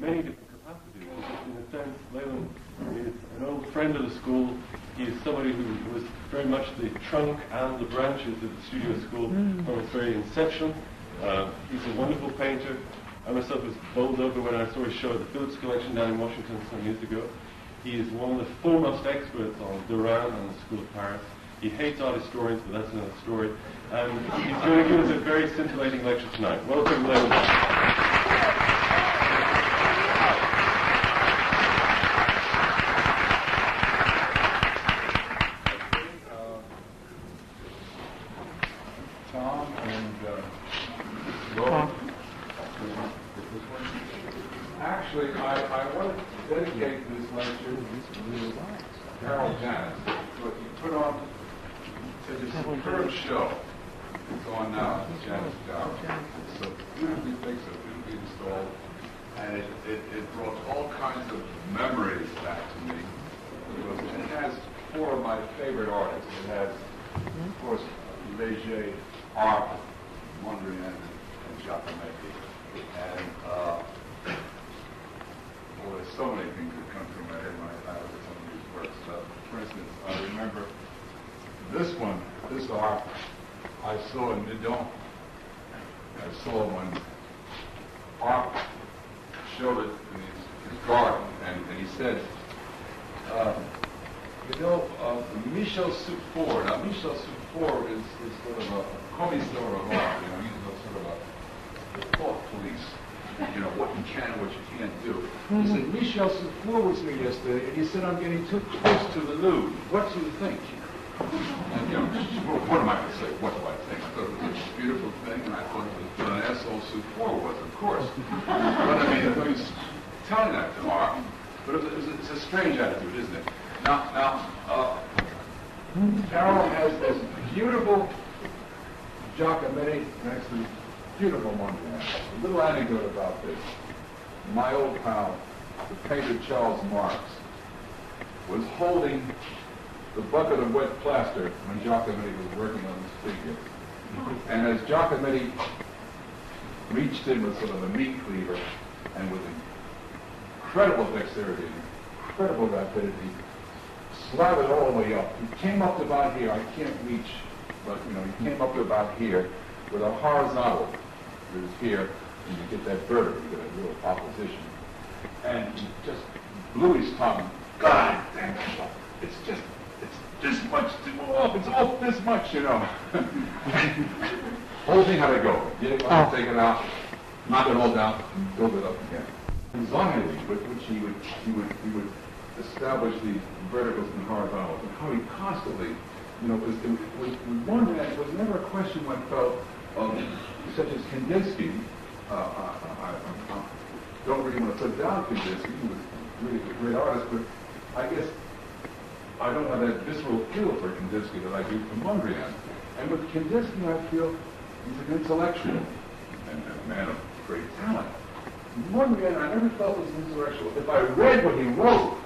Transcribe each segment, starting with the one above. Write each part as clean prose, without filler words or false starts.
many different capacities. In a sense, Leland is an old friend of the school. He is somebody who was very much the trunk and the branches of the studio school from its very inception. He's a wonderful painter. I myself was bowled over when I saw his show at the Phillips Collection down in Washington some years ago. He is one of the foremost experts on Duran and the School of Paris. He hates art historians, but that's another story. And he's going to give us a very scintillating lecture tonight. Welcome, Leland. Tom and Rob. Actually, I want to dedicate this lecture to Carroll Janis, but he put on such a superb show. It's on now at the Janis Gallery. It's so beautifully fixed, so beautifully installed, and it brought all kinds of memories back to me. And it has four of my favorite artists. It has, of course, Leger, Mondrian, and Giacometti. And well, there's so many things that come through my head when I look at some of these works. For instance, I remember this one, this art, I saw in Meudon. I saw when Art showed it in his garden, and he said, Michel Souffort. Now, Michel Souffort is sort of a commissaire of art. He's sort of a thought police. What you can and what you can't do. He said, Michel Souffort was here yesterday, and he said, I'm getting too close to the Louvre. What do you think? And, what am I going to say? What do I think? I thought it was a beautiful thing, and I thought it was what an asshole Souffort was, of course. But I mean, he was telling that to Art. But it's a strange attitude, isn't it? Now, Carroll has this beautiful Giacometti next to beautiful Mondrian. A little anecdote about this. My old pal, the painter Charles Marx, was holding the bucket of wet plaster when Giacometti was working on this figure. And as Giacometti reached in with sort of a meat cleaver and with incredible dexterity, incredible rapidity, slathered all the way up. He came up to about here. I can't reach, but he came up to about here with a horizontal. It was here, and you get that vertical, you get a little opposition. And he just blew his tongue. God damn it! It's this much too off. It's off this much, Whole thing had to go. Get it out, take it out, knock it all down, and build it up again. Anxiety with which he would establish the verticals and horizontals, and how he constantly, with Mondrian, it was never a question one felt of, such as Kandinsky. I don't really want to put down Kandinsky. He was really a great artist, but I guess I don't have that visceral feel for Kandinsky that I do for Mondrian. And with Kandinsky, I feel he's an intellectual and a man of great talent. Mondrian, I never felt was intellectual. If I read what he wrote,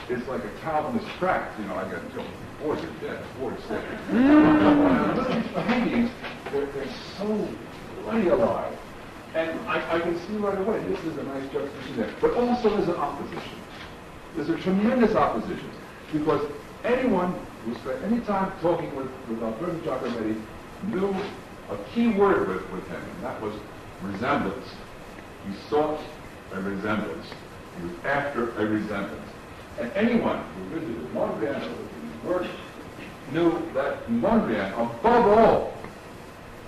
it's like a Calvinist tract. I got to tell boys are dead, boys dead. The paintings, they're so bloody alive. And I can see right away, this is a nice juxtaposition there. But also there's an opposition. There's a tremendous opposition. Because anyone who spent any time talking with Alberto Giacometti knew a key word with him, and that was resemblance. He sought a resemblance. He was after a resemblance. And anyone who visited Mondrian or his work knew that Mondrian, above all,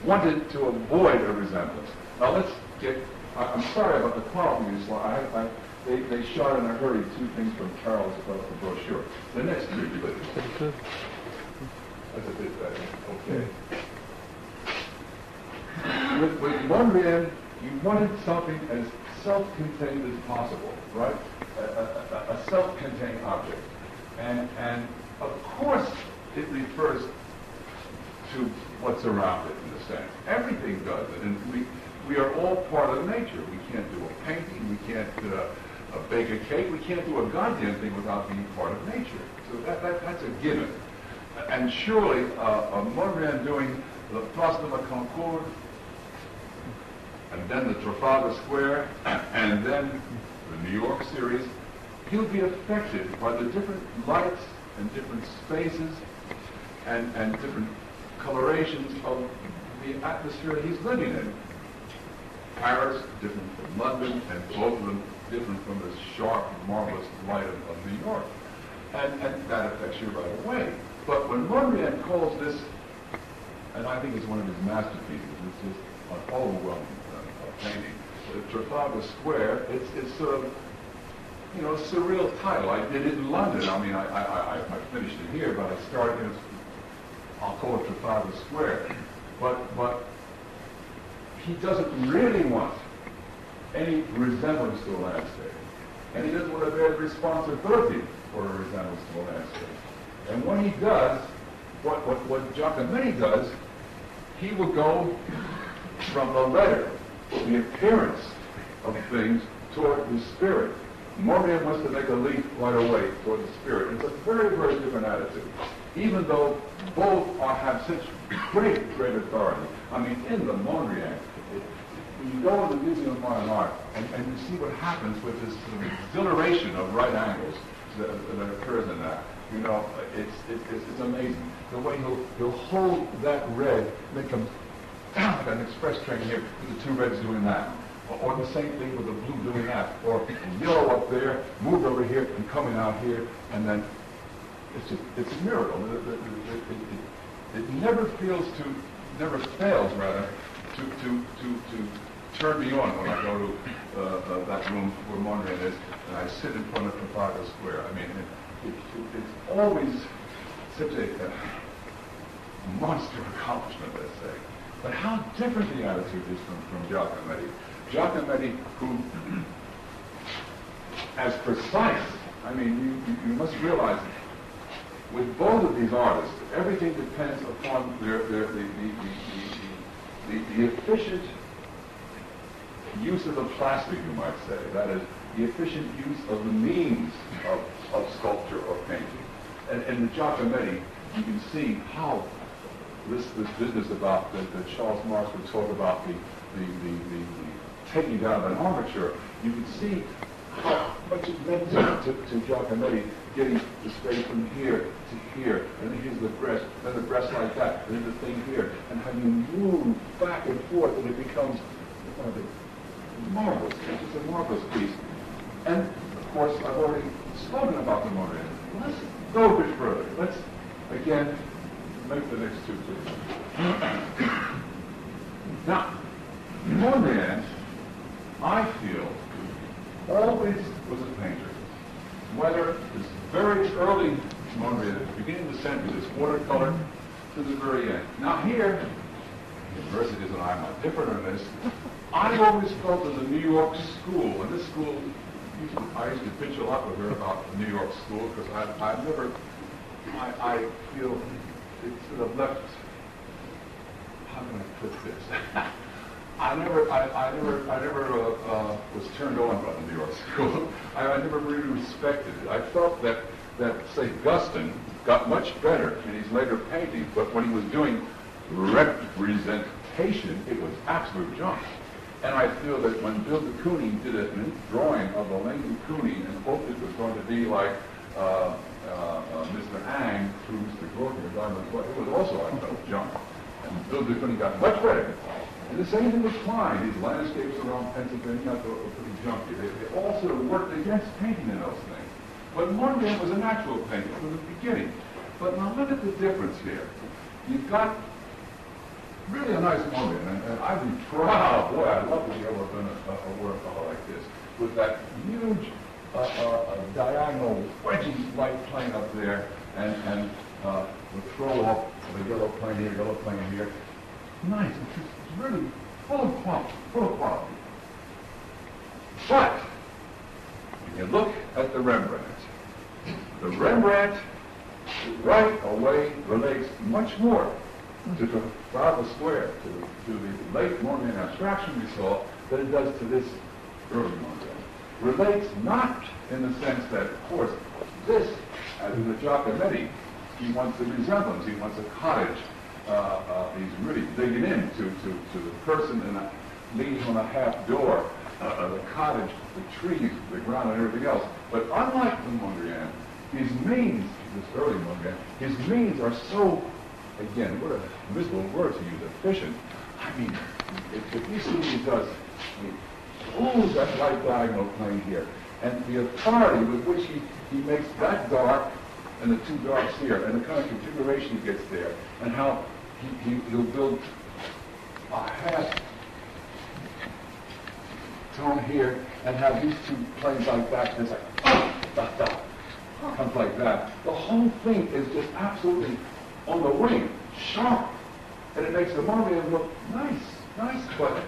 wanted to avoid a resemblance. Now let's get, I'm sorry about the quality slide. They shot in a hurry two things from Carroll's across the brochure. The next three, please. That's a bit better. Okay. With Mondrian, you wanted something as self-contained as possible, right? A self-contained object. And of course, it refers to what's around it, in a sense. Everything does it. And we are all part of nature. We can't do a painting. We can't bake a cake. We can't do a goddamn thing without being part of nature. So that's a given. And surely, Mondrian doing the Place de la Concorde and then the Trafalgar Square, and then the New York series, he'll be affected by the different lights and different spaces and different colorations of the atmosphere he's living in. Paris, different from London, and both of them different from the sharp, marvelous light of New York. And that affects you right away. But when Mondrian calls this, and I think it's one of his masterpieces, it's just an overwhelming painting, Trafalgar Square, it's sort of, you know, a surreal title. I did it in London. I mean, I finished it here, but I started, you know, I'll call it Trafalgar Square. But he doesn't really want any resemblance to a landscape. And he doesn't want to bear the responsibility for a resemblance to a landscape. And when he does, what Giacometti does, he will go from the letter, the appearance of things, toward the spirit. Mondrian wants to make a leap right away toward the spirit. It's a very, very different attitude, even though both have such great authority. I mean, in the Mondrian, when you go to the Museum of Modern Art and you see what happens with this sort of exhilaration of right angles that occurs in that, you know, it's amazing. The way he'll hold that red, make them like an express train here with the two reds doing that. Or the same thing with the blue doing that. Or yellow up there, moved over here and coming out here, and then it's a miracle. It never fails rather, to turn me on when I go to that room where Mondrian is, and I sit in front of Trafalgar Square. I mean, it's always such a monster accomplishment, let's say. But how different the attitude is from Giacometti. Giacometti, who, as precise, I mean, you must realize, with both of these artists, everything depends upon the efficient use of the plastic, you might say. That is, the efficient use of the means of sculpture or painting. And in the Giacometti, you can see how this business about that Charles Marx would talk about the taking down of an armature, you can see how much it meant to Giacometti getting the space from here to here, and then here's the breast, then the breast like that, and then the thing here, and how you move back and forth, and it becomes marvelous. It's a marvelous piece. And of course, I've already spoken about the Mondrian. Let's go a bit further. Let's again make the next two, please. Now, Mondrian, I feel, always was a painter. Whether this very early Mondrian, at the beginning of the century, this watercolor, to the very end. Now here, universities and I might differ on this, I've always felt in the New York school, and this school, I used to pitch a lot with her about the New York school, because I feel it sort of left, how can I put this? I never was turned on by the New York school. I never really respected it. I felt that say, Guston got much better in his later paintings, but when he was doing representation, it was absolute junk. And I feel that when Bill de Kooning did a drawing of the Elaine de Kooning and hoped it was going to be like Mr. Ang through Mr. Gordon, it was also, I felt, junk. And Bill de Kooning got much better. And the same thing with Klein. These landscapes around Pennsylvania are pretty junky. They all sort of worked against painting in those things. But Mondrian was a natural painter from the beginning. But now look at the difference here. You've got really a nice Mondrian, and I'd be proud, boy, I'd love to be able to do a work like this, with that huge diagonal wedgy light plane up there, and the throw off the yellow plane here. Nice, it's really full of quality. But when you look at the Rembrandt right away relates much more to Trafalgar Square, to the late Mondrian abstraction we saw, than it does to this early Mondrian. Relates not in the sense that, of course, this, as in the Giacometti, he wants the resemblance, he wants a cottage. He's really digging into the person and that. leading on a half door, the cottage, the trees, the ground, and everything else. But unlike the Mondrian, his means, this early Mondrian, his means are so, again, what a miserable word to use, efficient. I mean, if you see what he does, that right diagonal plane here, and the authority with which he makes that dark and the two darks here, and the kind of configuration he gets there, and how he'll build a half tone here, and have these two planes like that, and it's like, comes like that. The whole thing is just absolutely on the wing, sharp, and it makes the Mondrian look nice, but